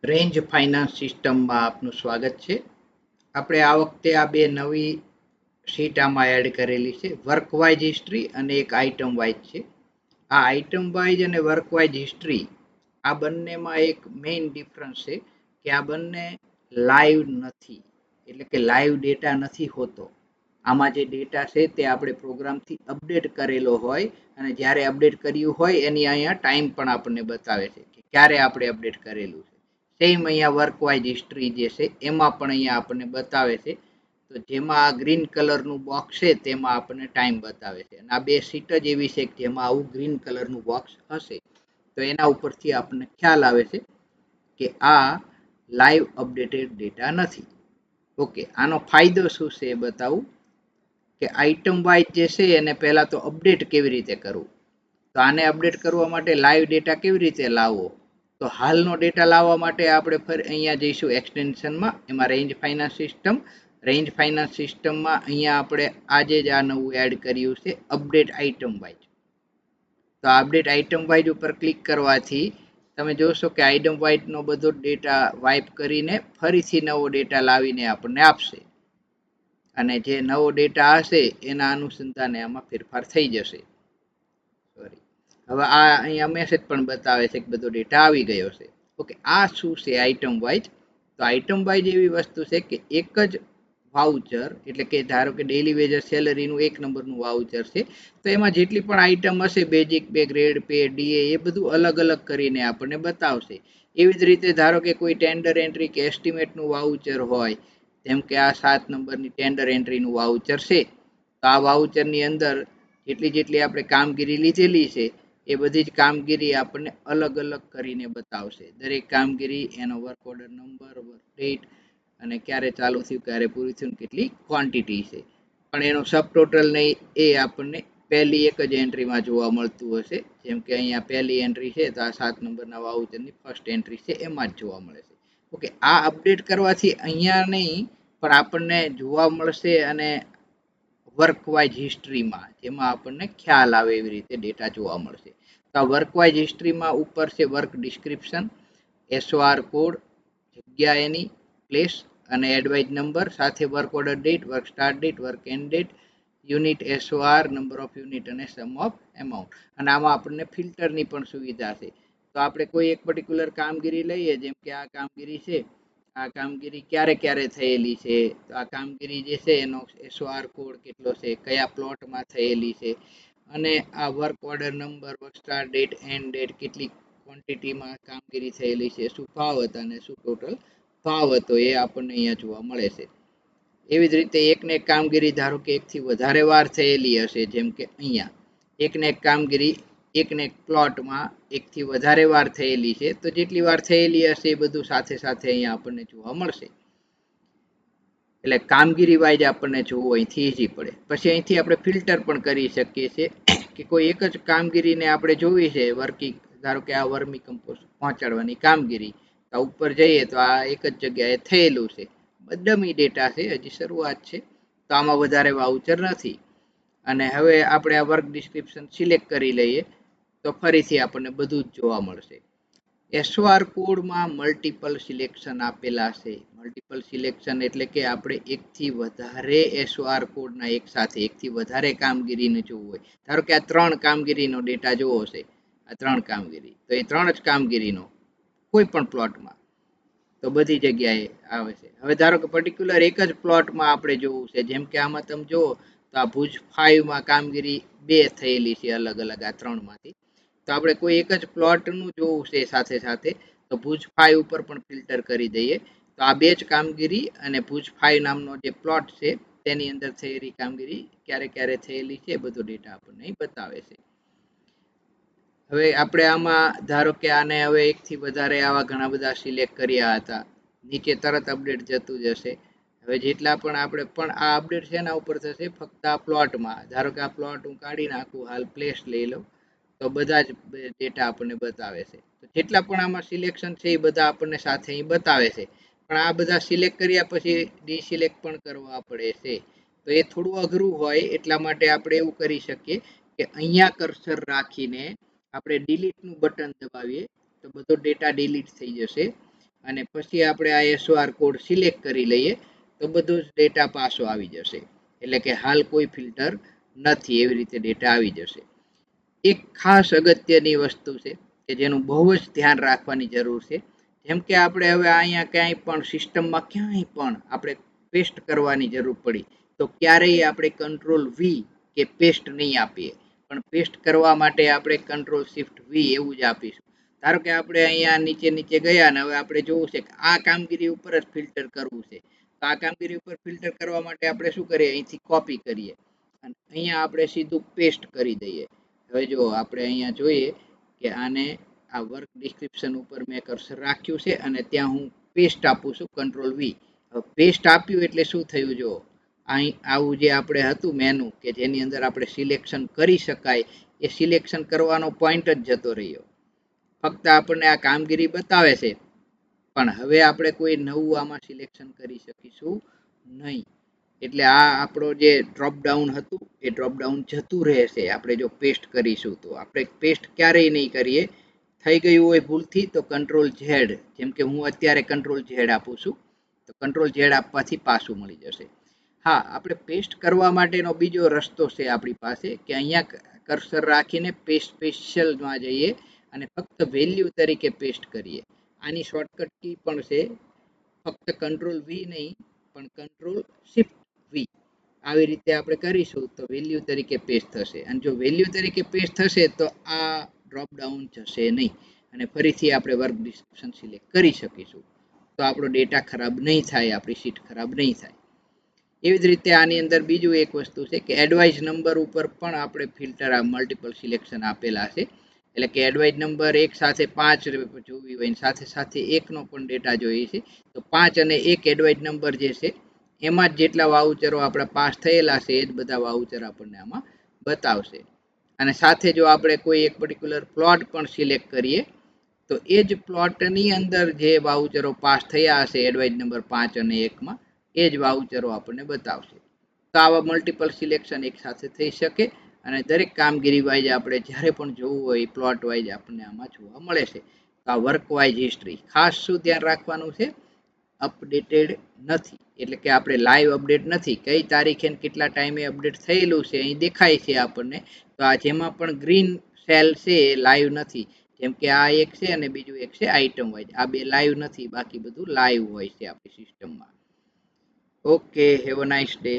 Range finance સિસ્ટમમાં આપનું સ્વાગત છે. આપણે આ વખતે આ બે નવી શીટ આમાં એડ કરેલી છે. વર્ક વાઇઝ હિસ્ટ્રી અને એક આઇટમ વાઇઝ છે. આ આઇટમ વાઇઝ અને વર્ક વાઇઝ હિસ્ટ્રી આ બંનેમાં એક મેઇન ડિફરન્સ છે કે આ બંને લાઈવ નથી, એટલે કે લાઈવ ડેટા નથી હોતો. આમાં જે ડેટા છે તે આપણે પ્રોગ્રામથી અપડેટ કરેલો હોય અને જ્યારે અપડેટ કર્યું હોય એની અહીંયા ટાઈમ પણ આપણને બતાવે છે કે ક્યારે આપણે અપડેટ કરેલું છે. સેમ અહીંયા વર્ક વાઇઝ હિસ્ટ્રી જે છે એમાં પણ અહીંયા આપણને બતાવે છે. તો જેમાં આ ગ્રીન કલરનું બોક્સ છે તેમાં આપણને ટાઈમ બતાવે છે અને આ બે સીટ જ એવી છે કે જેમાં આવું ગ્રીન કલરનું બોક્સ હશે તો એના ઉપરથી આપણને ખ્યાલ આવે છે કે આ લાઈવ અપડેટેડ ડેટા નથી. ઓકે, આનો ફાયદો શું છે એ બતાવું કે આઇટમ વાઇઝ જે છે એને પહેલાં તો અપડેટ કેવી રીતે કરવું. તો આને અપડેટ કરવા માટે લાઈવ ડેટા કેવી રીતે લાવવો, તો હાલનો ડેટા લાવવા માટે આપણે ફરી અહીંયા જઈશું એક્સટેન્શનમાં, એમાં રેન્જ ફાઇનાન્સ સિસ્ટમમાં અહીંયા આપણે આજે જ આ નવું એડ કર્યું છે અપડેટ આઇટમ વાઇઝ. તો અપડેટ આઇટમ વાઇઝ ઉપર ક્લિક કરવાથી તમે જોશો કે આઇટમ વાઇઝનો બધો ડેટા વાઇપ કરીને ફરીથી નવો ડેટા લાવીને આપણને આપશે અને જે નવો ડેટા હશે એના અનુસંધાને આમાં ફેરફાર થઈ જશે. સોરી, હવે આ અહીંયા મેસેજ પણ બતાવે છે કે બધો ડેટા આવી ગયો છે. ઓકે, આ શું છે આઇટમ વાઇઝ? તો આઇટમ વાઇઝ એવી વસ્તુ છે કે એક જ વાઉચર, એટલે કે ધારો કે ડેલી વેજર સેલરીનું 1 નંબરનું વાઉચર છે તો એમાં જેટલી પણ આઇટમ હશે, basic pay, grade pay, DA, એ બધું અલગ અલગ કરીને આપણને બતાવશે. એવી જ રીતે ધારો કે કોઈ ટેન્ડર એન્ટ્રી કે એસ્ટિમેટનું વાઉચર હોય, જેમ કે આ 7 નંબરની ટેન્ડર એન્ટ્રીનું વાઉચર છે, તો આ વાઉચરની અંદર જેટલી જેટલી આપણે કામગીરી લીધેલી છે એ બધી જ કામગીરી આપણને અલગ અલગ કરીને બતાવશે. દરેક કામગીરી, એનો work order number, work date અને ક્યારે ચાલુ થયું, ક્યારે પૂરું થયું, કેટલી ક્વોન્ટિટી છે. પણ એનો સબ ટોટલ નહીં એ આપણને પહેલી એક જ એન્ટ્રીમાં જોવા મળતું હશે. જેમ કે અહીંયા પહેલી એન્ટ્રી છે તો આ 7 નંબરના વાઉચરની ફર્સ્ટ એન્ટ્રી છે એમાં જ જોવા મળે છે. ઓકે, આ અપડેટ કરવાથી અહીંયા નહીં પણ આપણને જોવા મળશે અને વર્ક વાઇઝ હિસ્ટ્રીમાં, જેમાં આપણને ખ્યાલ આવે એવી રીતે ડેટા જોવા મળશે. તો આ વર્ક વાઇઝ હિસ્ટ્રીમાં ઉપર છે વર્ક ડિસ્ક્રિપ્શન, એસઓઆર કોડ, જગ્યા એની, પ્લેસ અને એડવાઇઝ નંબર, સાથે work order date, work start date, work and date, unit SOR, number of unit અને સમ ઓફ એમાઉન્ટ. અને આમાં આપણને ફિલ્ટરની પણ સુવિધા છે. તો આપણે કોઈ એક પર્ટિક્યુલર કામગીરી લઈએ, જેમ કે આ કામગીરી છે, આ કામગીરી ક્યારે ક્યારે થયેલી છે, તો આ કામગીરી જે છે એનો એસઓઆર કોડ કેટલો છે, કયા પ્લોટમાં થયેલી છે અને આ work order number, work start date, and date, કેટલી ક્વોન્ટિટીમાં કામગીરી થયેલી છે, શું ભાવ હતા અને શું ટોટલ ભાવ હતો, એ આપણને અહીંયા જોવા મળે છે. એવી જ રીતે એકને એક કામગીરી ધારો કે એકથી વધારે વાર થયેલી હશે, જેમ કે અહીંયા એકને એક કામગીરી એકને એક પ્લોટમાં એકથી વધારે વાર થયેલી છે, તો જેટલી વાર થયેલી હશે એ બધું સાથે સાથે અહીંયા આપણને જોવા મળશે. એટલે કામગીરી વાઇઝ આપણને જોવું અહીંથી ઈઝી પડે. પછી અહીંથી આપણે ફિલ્ટર પણ કરી શકીએ છીએ કે કોઈ એક જ કામગીરીને આપણે જોવી છે, વર્કિંગ, ધારો કે આ વર્મી કમ્પોસ્ટ પહોંચાડવાની કામગીરી, તો ઉપર જઈએ તો આ એક જ જગ્યાએ થયેલું છે. ડમી ડેટા છે, હજી શરૂઆત છે, તો આમાં વધારે વાઉચર નથી. અને હવે આપણે આ વર્ક ડિસ્ક્રિપ્શન સિલેક્ટ કરી લઈએ તો ફરીથી આપણને બધું જ જોવા મળશે. એસઓઆર કોડમાં મલ્ટિપલ સિલેક્શન આપેલા છે. મલ્ટિપલ સિલેક્શન એટલે કે આપણે એકથી વધારે એસઓઆર કોડના એક સાથે એકથી વધારે કામગીરીને જોવું હોય. ધારો કે આ 3 કામગીરીનો ડેટા જોવો છે, આ 3 કામગીરી, તો એ 3 જ કામગીરીનો કોઈ પણ પ્લોટમાં તો બધી જગ્યાએ આવે છે. હવે ધારો કે પર્ટિક્યુલર એક જ પ્લોટમાં આપણે જોવું છે, જેમ કે આમાં તમે જુઓ તો આ ભુજ 5માં કામગીરી 2 થયેલી છે અલગ અલગ આ 3માંથી. તો આપણે કોઈ એક જ પ્લોટનું જોવું છે સાથે સાથે, તો ભુજ 5 ઉપર પણ ફિલ્ટર કરી દઈએ તો આ 2 જ કામગીરી અને ભુજ 5 નામનો જે પ્લોટ છે તેની અંદર થયેલી કામગીરી ક્યારે ક્યારે થયેલી છે એ બધો ડેટા આપણને બતાવે છે. હવે આપણે આમાં ધારો કે આને હવે એકથી વધારે આવા ઘણા બધા સિલેક્ટ કર્યા હતા, નીચે તરત અપડેટ જતું જશે. હવે જેટલા પણ આપણે પણ આ અપડેટ શેના ઉપર થશે, ફક્ત આ પ્લોટમાં. ધારો કે આ પ્લોટ હું કાઢી નાખું, હાલ પ્લેસ લઈ લઉં, તો બધા જ ડેટા આપણને બતાવે છે. તો જેટલા પણ આમાં સિલેક્શન છે એ બધા આપણને સાથે અહીં બતાવે છે. પણ આ બધા સિલેક્ટ કર્યા પછી ડિસિલેક્ટ પણ કરવા પડે છે, તો એ થોડું અઘરું હોય. એટલા માટે આપણે એવું કરી શકીએ કે અહીંયા કર્સર રાખીને આપણે ડિલીટનું બટન દબાવીએ તો બધો ડેટા ડિલીટ થઈ જશે. અને પછી આપણે આ SOR કોડ સિલેક્ટ કરી લઈએ તો બધો જ ડેટા પાછો આવી જશે. એટલે કે હાલ કોઈ ફિલ્ટર નથી, એવી રીતે ડેટા આવી જશે. એક ખાસ અગત્યની વસ્તુ છે કે જેનું બહુ જ ધ્યાન રાખવાની જરૂર છે. જેમ કે આપણે હવે અહીંયા ક્યાંય પણ સિસ્ટમમાં ક્યાંય પણ આપણે પેસ્ટ કરવાની જરૂર પડી તો ક્યારેય આપણે કંટ્રોલ વી કે પેસ્ટ નહીં આપીએ, પણ પેસ્ટ કરવા માટે આપણે કંટ્રોલ શિફ્ટ વી એવું જ આપીશું. ધારો કે આપણે અહીંયા નીચે નીચે ગયા ને હવે આપણે જોવું છે કે આ કામગીરી ઉપર જ ફિલ્ટર કરવું છે. તો આ કામગીરી ઉપર ફિલ્ટર કરવા માટે આપણે શું કરીએ, અહીંથી કોપી કરીએ અને અહીંયા આપણે સીધું પેસ્ટ કરી દઈએ. હવે જો આપણે અહીંયા જોઈએ કે આને આ વર્ક ડિસ્ક્રિપ્શન ઉપર મેં કર્સર રાખ્યું છે અને ત્યાં હું પેસ્ટ આપું છું કંટ્રોલ વી. હવે પેસ્ટ આપ્યું એટલે શું થયું, જો અહીં આવું જે આપણે હતું મેનુ કે જેની અંદર આપણે સિલેક્શન કરી શકાય એ સિલેક્શન કરવાનો પોઈન્ટ જ જતો રહ્યો. ફક્ત આપણને આ કામગીરી બતાવે છે, પણ હવે આપણે કોઈ નવું આમાં સિલેક્શન કરી શકીશું નહીં. એટલે આ આપણો જે ડ્રોપડાઉન હતું એ ડ્રોપડાઉન જતું રહેશે આપણે જો પેસ્ટ કરીશું તો. આપણે પેસ્ટ ક્યારેય નહીં કરીએ. થઈ ગયું હોય ભૂલથી તો કંટ્રોલ ઝેડ, જેમ કે હું અત્યારે કંટ્રોલ ઝેડ આપું છું તો કંટ્રોલ ઝેડ આપવાથી પાછું મળી જશે. હા, આપણે પેસ્ટ કરવા માટેનો બીજો રસ્તો છે આપણી પાસે કે અહીંયા કર્સર રાખીને પેસ્ટ સ્પેશિયલમાં જઈએ અને ફક્ત વેલ્યુ તરીકે પેસ્ટ કરીએ. આની શોર્ટકટ કી પણ છે, ફક્ત કંટ્રોલ વી નહીં પણ કંટ્રોલ શિફ્ટ વી. આવી રીતે આપણે કરીશું તો વેલ્યુ તરીકે પેસ્ટ થશે, અને જો વેલ્યુ તરીકે પેસ્ટ થશે તો આ ડ્રોપ ડાઉન જશે નહીં અને ફરીથી આપણે વર્ક ડિસ્ક્રિપ્શન સિલેક્ટ કરી શકીશું. તો આપણો ડેટા ખરાબ નહીં થાય, આપણી શીટ ખરાબ નહીં થાય. એવી જ રીતે આની અંદર બીજું એક વસ્તુ છે કે એડવાઇસ નંબર ઉપર પણ આપણે ફિલ્ટર મલ્ટિપલ સિલેક્શન આપેલા છે. એટલે કે એડવાઇસ નંબર એક સાથે 5 જોવી હોય સાથે સાથે એકનો પણ ડેટા જોઈએ છે તો 5 અને 1 એડવાઇસ નંબર જે છે એમાં જ જેટલા વાઉચરો આપણા પાસ થયેલા છે એ જ બધા વાઉચર આપણને આમાં બતાવશે. અને સાથે જો આપણે કોઈ એક પર્ટિક્યુલર પ્લોટ પણ સિલેક્ટ કરીએ તો એ જ પ્લોટની અંદર જે વાઉચરો પાસ થયા હશે એડવાઇસ નંબર 5 અને 1માં એ જ વાઉચરો આપણને બતાવશે. તો આવા મલ્ટિપલ સિલેક્શન એક સાથે થઈ શકે અને દરેક કામગીરી વાઇઝ આપણે જ્યારે પણ જોવું હોય એ પ્લોટ વાઇઝ આપણને આમાં જોવા મળે છે. તો આ વર્ક વાઇઝ હિસ્ટ્રી ખાસ શું ધ્યાન રાખવાનું છે, અપડેટેડ નથી. એટલે કે આપણે લાઈવ અપડેટ નથી, કઈ તારીખે કેટલા ટાઈમે અપડેટ થયેલું છે અહીં દેખાય છે આપણને. તો આ જેમાં પણ ગ્રીન સેલ છે એ લાઈવ નથી. જેમ કે આ એક છે અને બીજું એક છે આઇટમ વાઇઝ, આ બે લાઈવ નથી, બાકી બધું લાઈવ હોય છે આપણી સિસ્ટમમાં. Okay, have a nice day.